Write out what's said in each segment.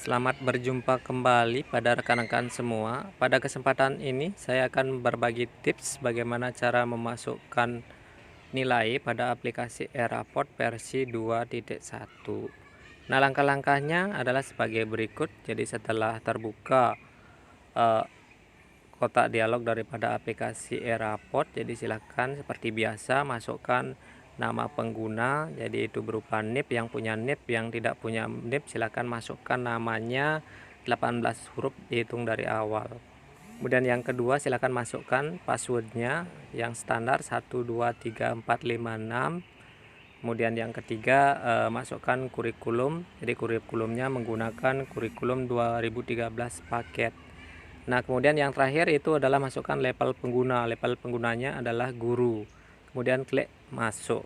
Selamat berjumpa kembali pada rekan-rekan semua. Pada kesempatan ini saya akan berbagi tips bagaimana cara memasukkan nilai pada aplikasi e-raport versi 2.1. Nah, langkah-langkahnya adalah sebagai berikut. Jadi setelah terbuka eh, kotak dialog daripada aplikasi e-raport, jadi silakan seperti biasa masukkan nama pengguna, jadi itu berupa NIP. Yang punya NIP, yang tidak punya NIP silakan masukkan namanya 18 huruf dihitung dari awal. Kemudian yang kedua, silakan masukkan passwordnya yang standar 123456. Kemudian yang ketiga, masukkan kurikulum. Jadi kurikulumnya menggunakan kurikulum 2013 paket. Nah, kemudian yang terakhir itu adalah masukkan label pengguna. Label penggunanya adalah guru. Kemudian klik masuk.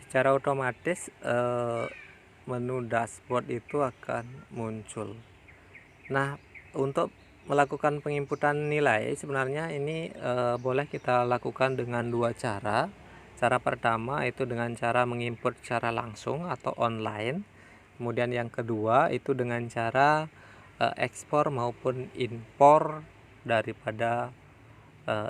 Secara otomatis menu dashboard itu akan muncul. Nah, untuk melakukan penginputan nilai sebenarnya ini boleh kita lakukan dengan dua cara. Cara pertama itu dengan cara menginput secara langsung atau online. Kemudian yang kedua itu dengan cara ekspor maupun impor daripada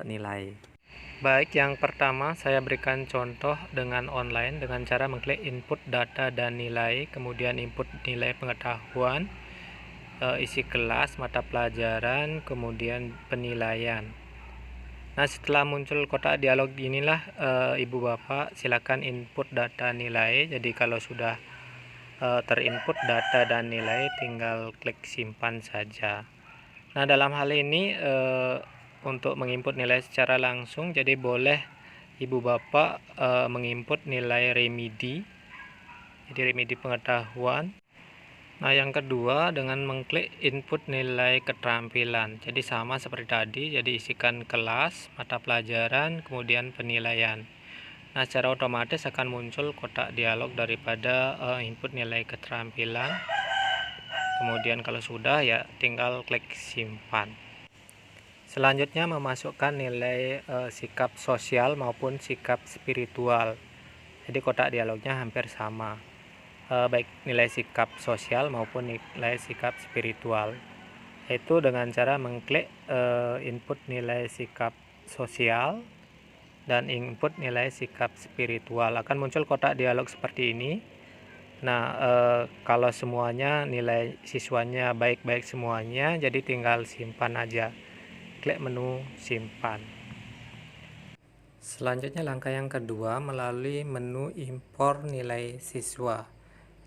nilai. Baik, yang pertama saya berikan contoh dengan online dengan cara mengklik input data dan nilai, kemudian input nilai pengetahuan, isi kelas, mata pelajaran, kemudian penilaian. Nah, setelah muncul kotak dialog inilah Ibu Bapak silakan input data nilai. Jadi kalau sudah terinput data dan nilai tinggal klik simpan saja. Nah, dalam hal ini untuk menginput nilai secara langsung, jadi boleh Ibu Bapak menginput nilai remedi, jadi remedi pengetahuan. Nah, yang kedua dengan mengklik input nilai keterampilan, jadi sama seperti tadi, jadi isikan kelas, mata pelajaran, kemudian penilaian. Nah, secara otomatis akan muncul kotak dialog daripada input nilai keterampilan. Kemudian kalau sudah ya tinggal klik simpan. Selanjutnya memasukkan nilai sikap sosial maupun sikap spiritual. Jadi kotak dialognya hampir sama. Baik nilai sikap sosial maupun nilai sikap spiritual. Yaitu dengan cara mengklik input nilai sikap sosial dan input nilai sikap spiritual. Akan muncul kotak dialog seperti ini. Nah, kalau semuanya nilai siswanya baik-baik semuanya, jadi tinggal simpan aja. Klik menu simpan. Selanjutnya langkah yang kedua melalui menu impor nilai siswa.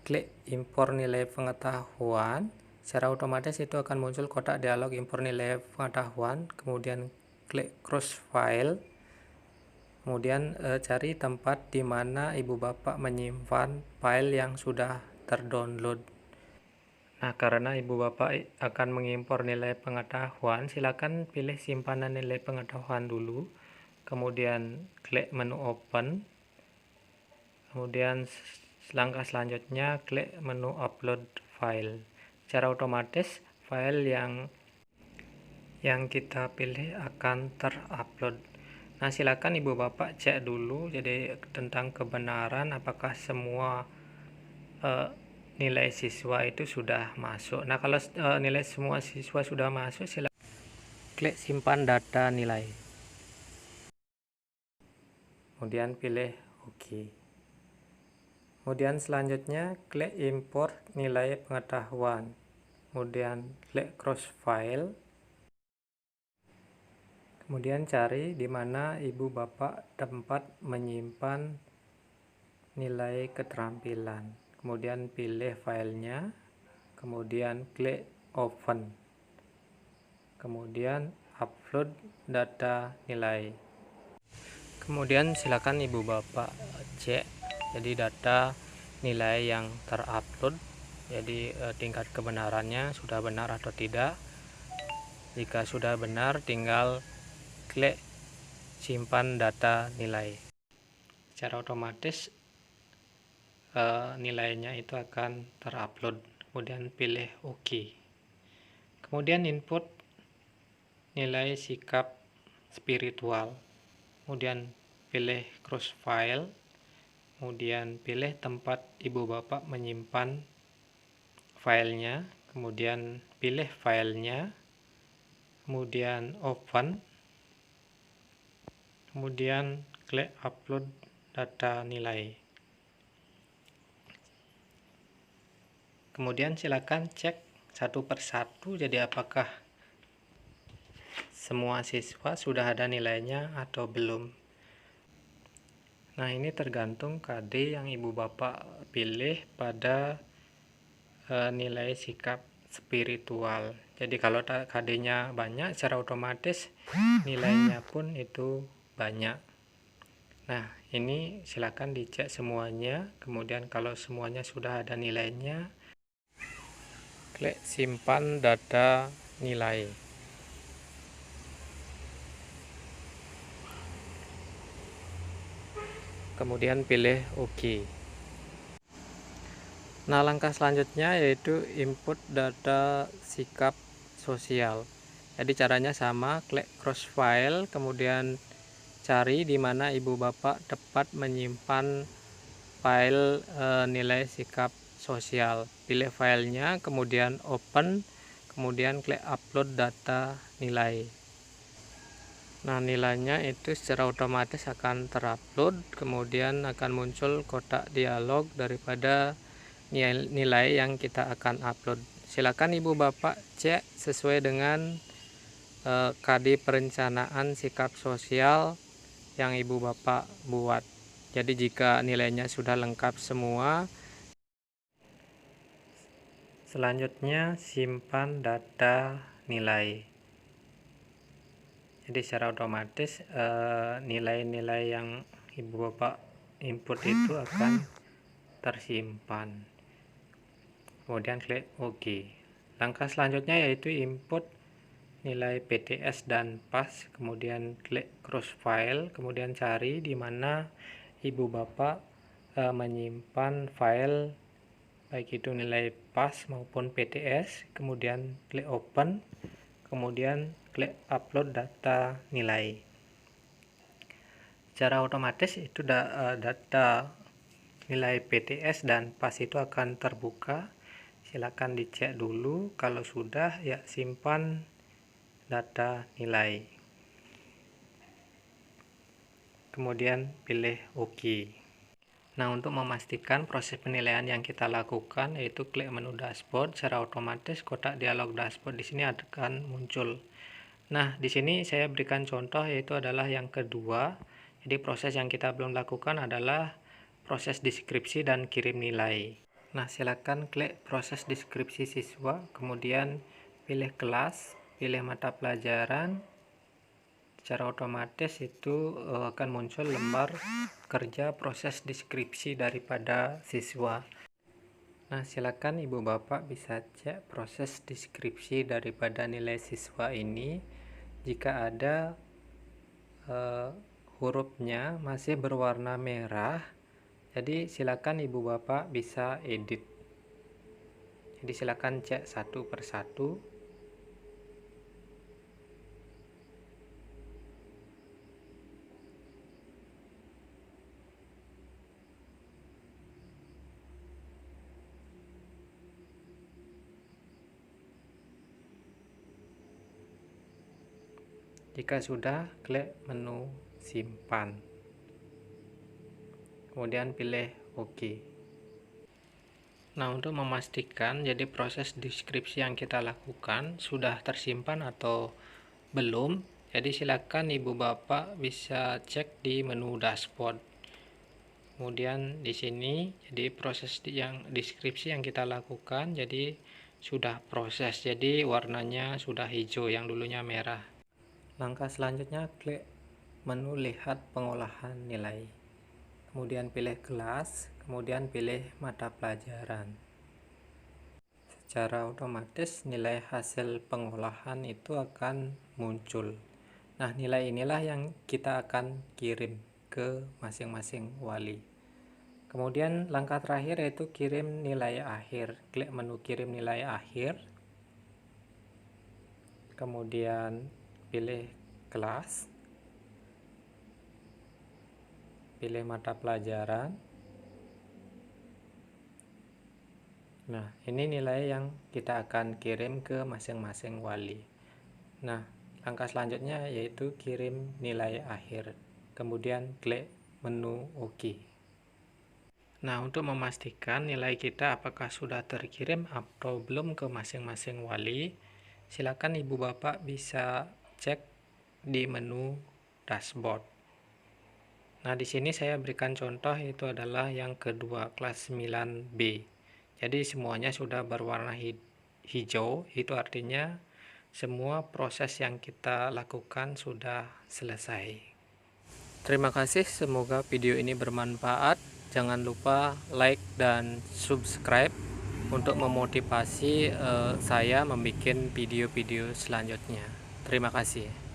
Klik impor nilai pengetahuan. Secara otomatis itu akan muncul kotak dialog impor nilai pengetahuan. Kemudian klik cross file. Kemudian cari tempat di mana Ibu Bapak menyimpan file yang sudah terdownload. Nah, karena Ibu Bapak akan mengimpor nilai pengetahuan, silakan pilih simpanan nilai pengetahuan dulu. Kemudian klik menu open. Kemudian langkah selanjutnya klik menu upload file. Secara otomatis file yang kita pilih akan terupload. Nah, silakan Ibu Bapak cek dulu jadi tentang kebenaran apakah semua nilai siswa itu sudah masuk. Nah, kalau nilai semua siswa sudah masuk, silakan klik simpan data nilai. Kemudian pilih OK. Kemudian selanjutnya klik import nilai pengetahuan. Kemudian klik cross file. Kemudian cari di mana Ibu Bapak tempat menyimpan nilai keterampilan. Kemudian pilih filenya, kemudian klik open, kemudian upload data nilai. Kemudian silakan Ibu Bapak cek jadi data nilai yang terupload, jadi tingkat kebenarannya sudah benar atau tidak. Jika sudah benar tinggal klik simpan data nilai. Secara otomatis nilainya itu akan terupload. Kemudian pilih OK. Kemudian input nilai sikap spiritual. Kemudian pilih cross file. Kemudian pilih tempat Ibu Bapak menyimpan filenya. kemudian pilih filenya, kemudian open, kemudian klik upload data nilai. Kemudian silakan cek satu persatu, jadi apakah semua siswa sudah ada nilainya atau belum. Nah, ini tergantung KD yang ibu bapak pilih pada nilai sikap spiritual. Jadi kalau KD-nya banyak, secara otomatis nilainya pun itu banyak. Nah, ini silakan dicek semuanya. Kemudian kalau semuanya sudah ada nilainya, klik simpan data nilai. Kemudian pilih OK. Nah, langkah selanjutnya yaitu input data sikap sosial. Jadi caranya sama, klik cross file, kemudian cari di mana ibu bapak tepat menyimpan file nilai sikap sosial. Pilih filenya, kemudian open, kemudian klik upload data nilai. Nah, nilainya itu secara otomatis akan terupload, kemudian akan muncul kotak dialog daripada nilai yang kita akan upload. Silakan ibu bapak cek sesuai dengan KD perencanaan sikap sosial yang ibu bapak buat. Jadi jika nilainya sudah lengkap semua, selanjutnya simpan data nilai. Jadi secara otomatis nilai-nilai yang ibu bapak input itu akan tersimpan. Kemudian klik OK. Langkah selanjutnya yaitu input nilai PTS dan PAS, kemudian klik cross file, kemudian cari di mana ibu bapak menyimpan file baik itu nilai PAS maupun PTS, kemudian klik open, kemudian klik upload data nilai. Secara otomatis itu data nilai PTS dan PAS itu akan terbuka. Silakan dicek dulu, kalau sudah ya simpan data nilai. Kemudian pilih OK. Nah, untuk memastikan proses penilaian yang kita lakukan yaitu klik menu dashboard, secara otomatis kotak dialog dashboard di sini akan muncul. Nah, di sini saya berikan contoh yaitu adalah yang kedua. Jadi proses yang kita belum lakukan adalah proses deskripsi dan kirim nilai. Nah, silakan klik proses deskripsi siswa, kemudian pilih kelas, pilih mata pelajaran. Secara otomatis itu akan muncul lembar kerja proses deskripsi daripada siswa. Nah, silakan ibu bapak bisa cek proses deskripsi daripada nilai siswa ini. Jika ada hurufnya masih berwarna merah, jadi silakan ibu bapak bisa edit. Jadi silakan cek satu persatu. Jika sudah, klik menu simpan, kemudian pilih OK. Nah, untuk memastikan jadi proses deskripsi yang kita lakukan sudah tersimpan atau belum, jadi silakan ibu bapak bisa cek di menu dashboard. Kemudian di sini jadi proses yang deskripsi yang kita lakukan jadi sudah proses, jadi warnanya sudah hijau yang dulunya merah. Langkah selanjutnya klik menu lihat pengolahan nilai, kemudian pilih kelas, kemudian pilih mata pelajaran. Secara otomatis nilai hasil pengolahan itu akan muncul. Nah, nilai inilah yang kita akan kirim ke masing-masing wali. Kemudian langkah terakhir yaitu kirim nilai akhir. Klik menu kirim nilai akhir, kemudian pilih kelas, pilih mata pelajaran, Nah, ini nilai yang kita akan kirim ke masing-masing wali. Nah, langkah selanjutnya yaitu kirim nilai akhir, kemudian klik menu OK. Nah, untuk memastikan nilai kita apakah sudah terkirim atau belum ke masing-masing wali, silakan ibu bapak bisa cek di menu dashboard. Nah, di sini saya berikan contoh, itu adalah yang kedua, kelas 9B. Jadi semuanya sudah berwarna hijau, itu artinya semua proses yang kita lakukan sudah selesai. Terima kasih, semoga video ini bermanfaat. Jangan lupa like dan subscribe untuk memotivasi saya membuat video-video selanjutnya. Terima kasih.